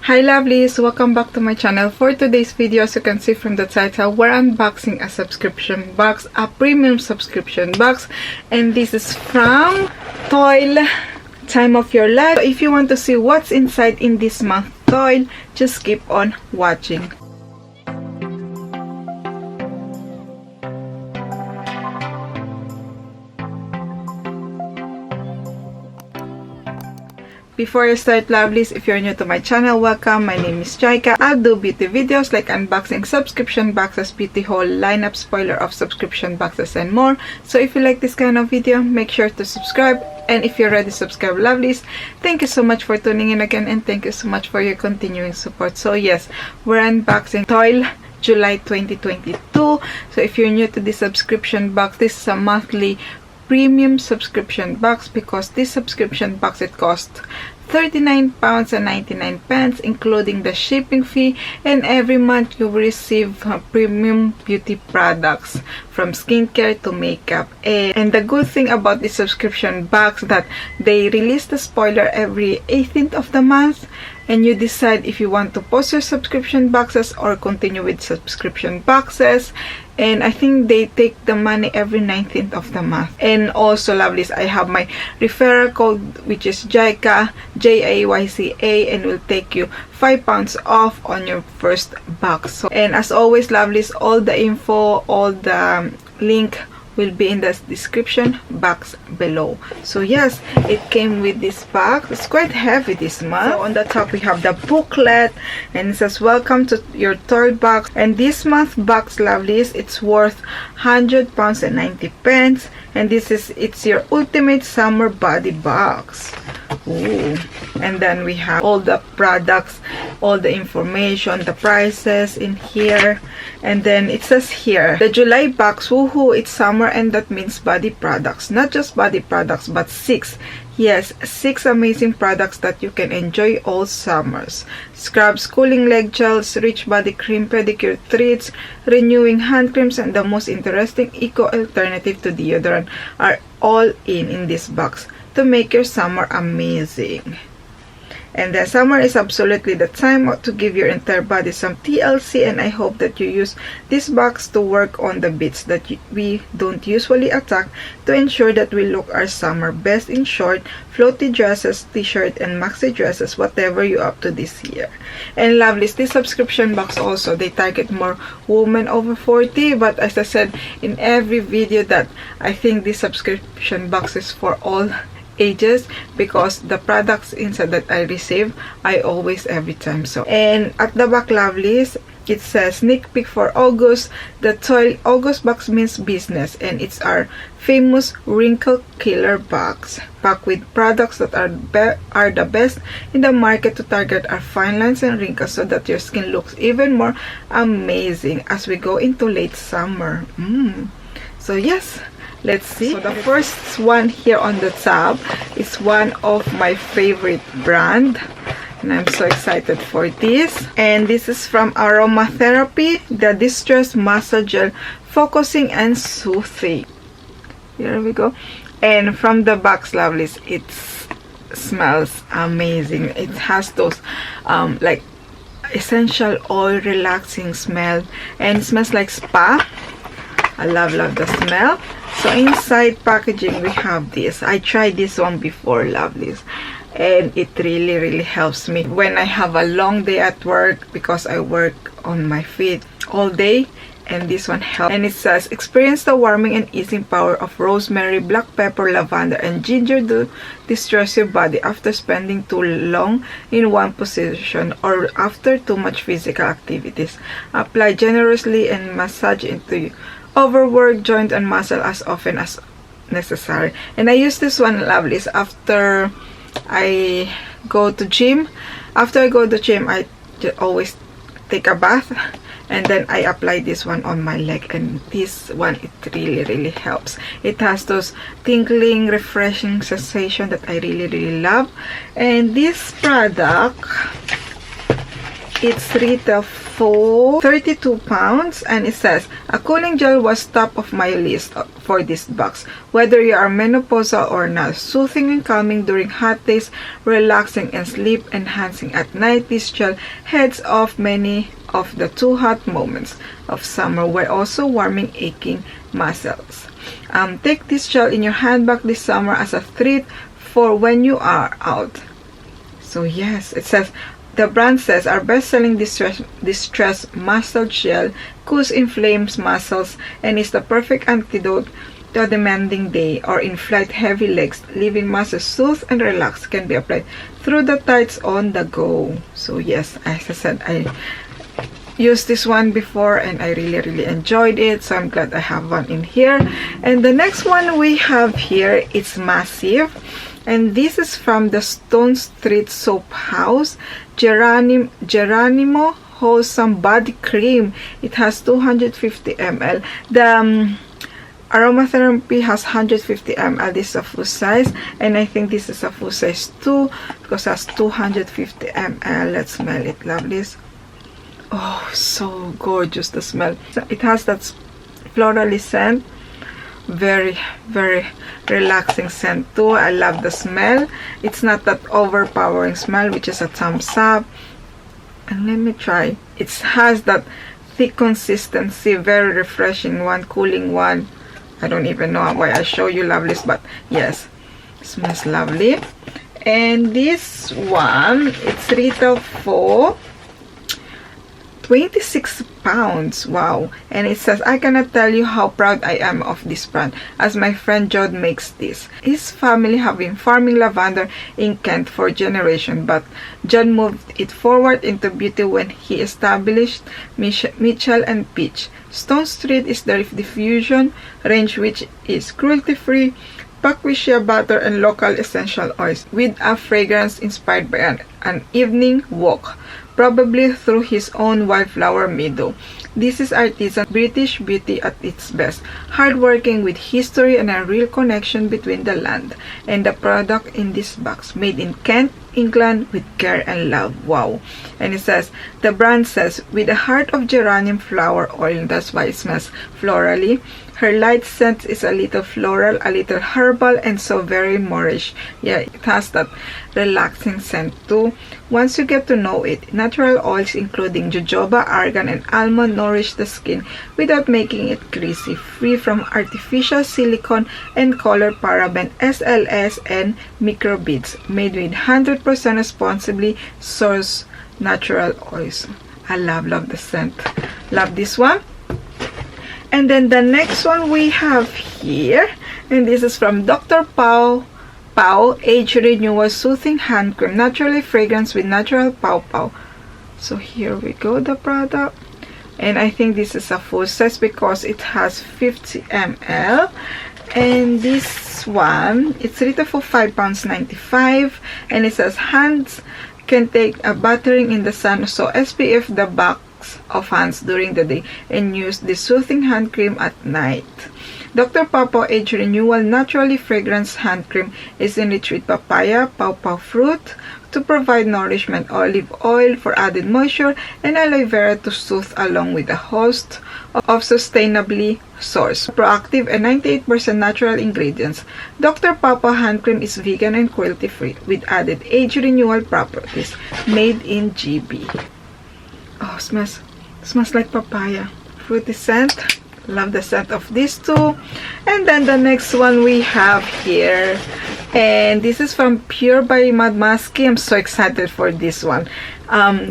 Hi lovelies, welcome back to my channel. For today's video, as you can see from the title, we're unboxing a subscription box, a premium subscription box, and this is from Toyl, Time of Your Life. So if you want to see what's inside in this month Toyl, just keep on watching. Before I start, lovelies, if you're new to my channel, welcome. My name is Jayca. I'll do beauty videos like unboxing subscription boxes, beauty haul, lineup, spoiler of subscription boxes, and more. So if you like this kind of video, make sure to subscribe. And if you're already subscribed, lovelies, thank you so much for tuning in again, and thank you so much for your continuing support. So yes, we're unboxing Toyl July 2022. So if you're new to this subscription box, this is a monthly premium subscription box, because this subscription box, it costs £39.99, including the shipping fee, and every month you will receive premium beauty products from skincare to makeup. And the good thing about this subscription box, that they release the spoiler every 18th of the month, and you decide if you want to pause your subscription boxes or continue with subscription boxes. And I think they take the money every 19th of the month. And also, lovelies, I have my referral code, which is JAYCA, JAYCA, and will take you £5 off on your first box. So, and as always, lovelies, all the info, all the link will be in the description box below. So yes, it came with this box. It's quite heavy this month. So on the top we have the booklet, and it says welcome to your Toyl box. And this month box, lovelies, it's worth £100.90, and it's your ultimate summer body box. Ooh. And then we have all the products, all the information, the prices in here. And then it says here, the July box, woohoo, it's summer, and that means body products. Not just body products, but 6. Yes, 6 amazing products that you can enjoy all summers. Scrubs, cooling leg gels, rich body cream, pedicure treats, renewing hand creams, and the most interesting eco alternative to deodorant are all in this box to make your summer amazing. And the summer is absolutely the time to give your entire body some TLC, and I hope that you use this box to work on the bits that we don't usually attack, to ensure that we look our summer best in short, floaty dresses, t-shirt, and maxi dresses, whatever you up to this year. And lovelies, this subscription box also, they target more women over 40, but as I said in every video, that I think this subscription box is for all ages, because the products inside that I receive, I always every time. So, and at the back, lovelies, it says sneak peek for August. The Toyl August box means business, and it's our famous wrinkle killer box, packed with products that are the best in the market to target our fine lines and wrinkles, so that your skin looks even more amazing as we go into late summer. So yes, let's see. So the first one here on the top is one of my favorite brand, and I'm so excited for this. And this is from Aromatherapy, the Distress Massage Gel, Focusing and Soothing. Here we go. And from the box, lovelies, it smells amazing. It has those like essential oil relaxing smell, and it smells like spa. I love the smell. So inside packaging we have this. I tried this one before, lovelies, and it really helps me when I have a long day at work, because I work on my feet all day, and this one helps. And it says experience the warming and easing power of rosemary, black pepper, lavender, and ginger to distress your body after spending too long in one position or after too much physical activities. Apply generously and massage into overworked joint and muscle as often as necessary. And I use this one, lovelies, after I go to gym. After I go to gym, I always take a bath, and then I apply this one on my leg, and this one, it really helps. It has those tingling, refreshing sensation that I really love. And this product, it's retail for 32 pounds, and it says a cooling gel was top of my list for this box. Whether you are menopausal or not, soothing and calming during hot days, relaxing and sleep enhancing at night, this gel heads off many of the too hot moments of summer while also warming aching muscles. Take this gel in your handbag this summer as a treat for when you are out. So yes, it says, the brand says our best-selling distress muscle gel cools inflamed muscles and is the perfect antidote to a demanding day or in-flight heavy legs, leaving muscles soothed and relaxed. Can be applied through the tights on the go. So yes, as I said, I used this one before and I really enjoyed it, so I'm glad I have one in here. And the next one we have here, it's massive, and this is from the Stone Street Soap House, Geronimo Wholesome Body Cream. It has 250 ml. The Aromatherapy has 150 ml. This is a full size, and I think this is a full size too because it has 250 ml. Let's smell it, lovelies. Oh, so gorgeous, the smell. It has that florally scent, very relaxing scent too. I love the smell. It's not that overpowering smell, which is a thumbs up. And let me try. It has that thick consistency, very refreshing one, cooling one. I don't even know why I show you, lovelies, but yes, it smells lovely. And this one, it's retail for 26 pounds. Wow. And it says, I cannot tell you how proud I am of this brand, as my friend John makes this. His family have been farming lavender in Kent for generations, but John moved it forward into beauty when he established Mitchell and Peach. Stone Street is the diffusion range, which is cruelty-free, packed with shea butter and local essential oils, with a fragrance inspired by an evening walk, probably through his own wildflower meadow. This is artisan British beauty at its best, hardworking with history and a real connection between the land and the product in this box, made in Kent, England, with care and love. Wow. And it says, the brand says, with a heart of geranium flower oil, that's why it smells florally. Her light scent is a little floral, a little herbal, and so very Moorish. Yeah, it has that relaxing scent too. Once you get to know it, natural oils including jojoba, argan, and almond nourish the skin without making it greasy, free from artificial silicone and color, paraben, SLS, and microbeads, made with 100% responsibly sourced natural oils. I love the scent. Love this one. And then the next one we have here, and this is from Dr. Powell Age Renewal Soothing Hand Cream, naturally fragrance with natural Powell. So here we go, the product. And I think this is a full size because it has 50 ml. And this one, it's retail for £5.95, and it says hands can take a battering in the sun, so SPF the back of hands during the day and use the soothing hand cream at night. Dr. Pawpaw Age Renewal Naturally Fragrance Hand Cream is enriched with papaya, pawpaw fruit to provide nourishment, olive oil for added moisture, and aloe vera to soothe, along with a host of sustainably sourced, proactive, and 98% natural ingredients. Dr. Pawpaw Hand Cream is vegan and cruelty-free with added age renewal properties, made in GB. Oh, smells like papaya. Fruity scent. Love the scent of these two. And then the next one we have here, and this is from Pure by Mad Musky. I'm so excited for this one.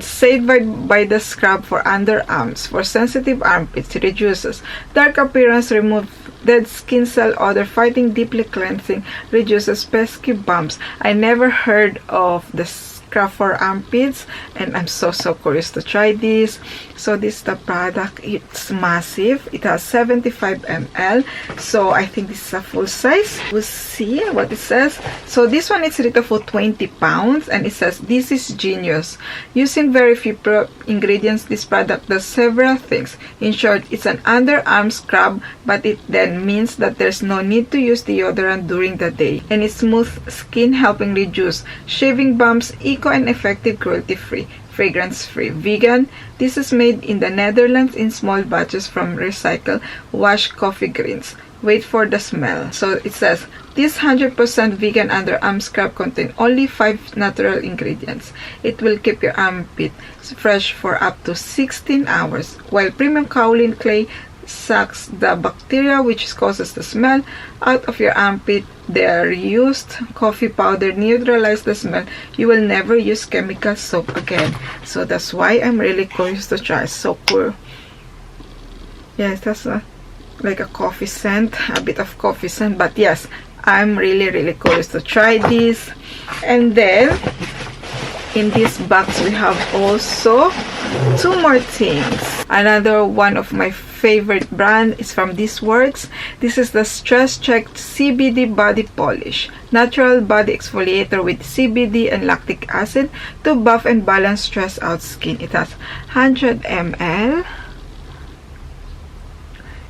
Saved by the scrub for underarms, for sensitive armpits, reduces dark appearance, remove dead skin cell odor, fighting deeply cleansing, reduces pesky bumps. I never heard of the scrub for armpits, and I'm so curious to try this. So this is the product. It's massive. It has 75 ml, so I think this is a full size. We'll see what it says. So this one is retail for 20 pounds, and it says, this is genius. Using very few ingredients, this product does several things. In short, it's an underarm scrub, but it then means that there's no need to use deodorant during the day, and it's smooth skin, helping reduce shaving bumps, eco and effective, cruelty-free. fragrance-free, vegan. This is made in the Netherlands in small batches from recycled washed coffee grains. Wait for the smell. So it says, this 100% vegan underarm scrub contains only 5 natural ingredients. It will keep your armpit fresh for up to 16 hours, while premium kaolin clay sucks the bacteria which causes the smell out of your armpit. Their used coffee powder neutralizes the smell. You will never use chemical soap again. So that's why I'm really curious to try. So cool. Yes, that's like a coffee scent, a bit of coffee scent, but yes, I'm really curious to try this. And then in this box we have also 2 more things. Another one of my favorite brand is from This Works. This is the Stress Check CBD Body Polish, natural body exfoliator with CBD and lactic acid to buff and balance stress out skin. It has 100 ml.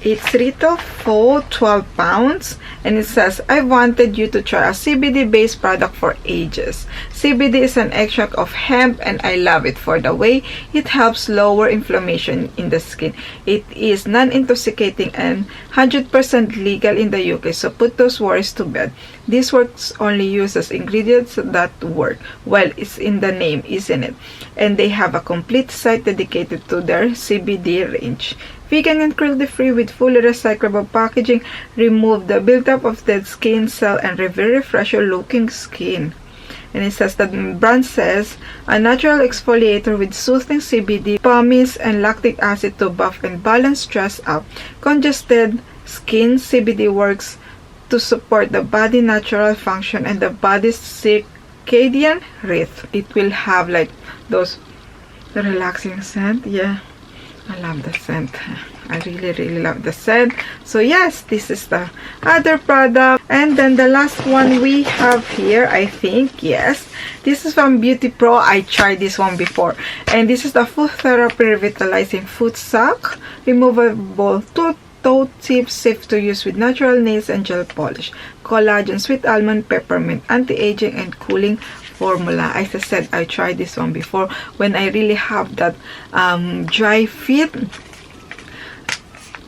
It's retail for 12 pounds, and it says, I wanted you to try a CBD based product for ages. CBD is an extract of hemp and I love it for the way it helps lower inflammation in the skin. It is non-intoxicating and 100% legal in the UK, so put those worries to bed. This Works only uses ingredients that work. Well, it's in the name, isn't it? And they have a complete site dedicated to their CBD range. Vegan and cruelty-free with fully recyclable packaging, remove the buildup of dead skin cell and refresh your looking skin. And it says that the brand says, a natural exfoliator with soothing CBD, pumice, and lactic acid to buff and balance stress out congested skin. CBD works to support the body natural function and the body's circadian rhythm. It will have like those relaxing scent. Yeah, I love the scent. I really love the scent. So yes, this is the other product. And then the last one we have here, I think, yes, this is from Beauty Pro. I tried this one before, and this is the Foot Therapy Revitalizing Foot Sock Removable Toe Tip, safe to use with natural nails and gel polish, collagen, sweet almond, peppermint, anti-aging and cooling formula. As I said, I tried this one before when I really have that dry feet.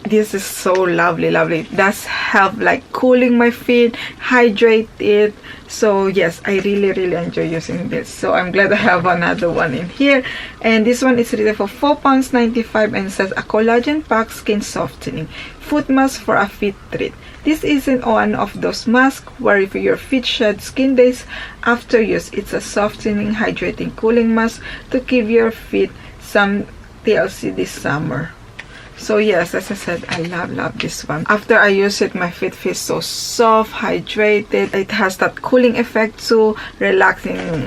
This is so lovely. It does help like cooling my feet, hydrate it. So yes, I really enjoy using this. So I'm glad I have another one in here. And this one is retail for £4.95 and says a collagen pack skin softening foot mask for a feet treat. This isn't one of those masks where if your feet shed skin days after use. It's a softening, hydrating, cooling mask to give your feet some TLC this summer. So yes, as I said, I love this one. After I use it, my feet feels so soft, hydrated. It has that cooling effect too, relaxing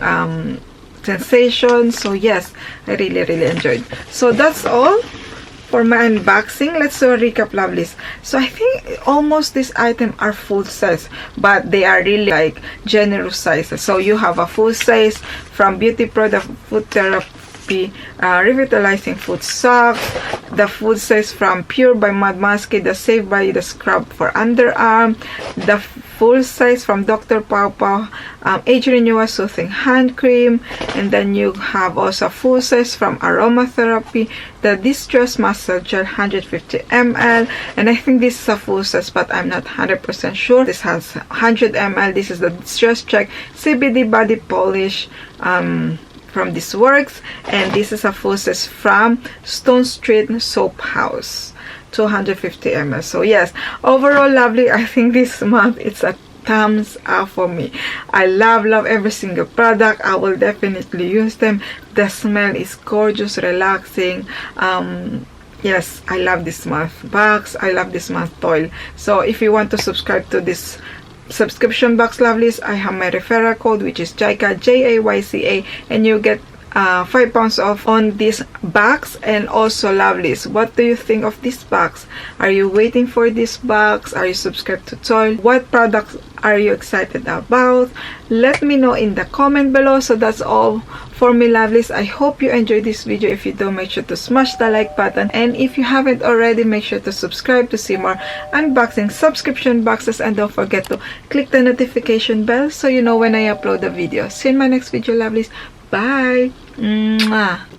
sensation. So yes, I really enjoyed. So that's all for my unboxing. Let's do a recap, lovelies. So I think almost these items are full size, but they are really like generous sizes. So you have a full size from Beauty Pro, the Foot Therapy Revitalizing Foot Sock, the full size from Pure by Mud Musky, the Save by the Scrub for underarm, the full size from Dr. Powell Age Renewal Soothing Hand Cream, and then you have also full size from Aromatherapy, the Distress Muscle Gel 150 ml, and I think this is a full size, but I'm not 100% sure. This has 100 ml. This is the Distress Check CBD Body Polish from This Works, and this is a full size from Stone Street Soap House, 250 ml. So yes, overall lovely. I think this month it's a thumbs up for me. I love every single product. I will definitely use them. The smell is gorgeous, relaxing. Yes, I love this month box. I love this month Toyl. So if you want to subscribe to this subscription box, lovelies, I have my referral code, which is JAYCA, JAYCA, and you get £5 off on this box. And also, lovelies, what do you think of this box? Are you waiting for this box? Are you subscribed to Toyl? What products are you excited about? Let me know in the comment below. So that's all for me, lovelies. I hope you enjoyed this video. If you do, make sure to smash the like button, and if you haven't already, make sure to subscribe to see more unboxing subscription boxes, and don't forget to click the notification bell so you know when I upload a video. See you in my next video, lovelies. Bye! Mwah.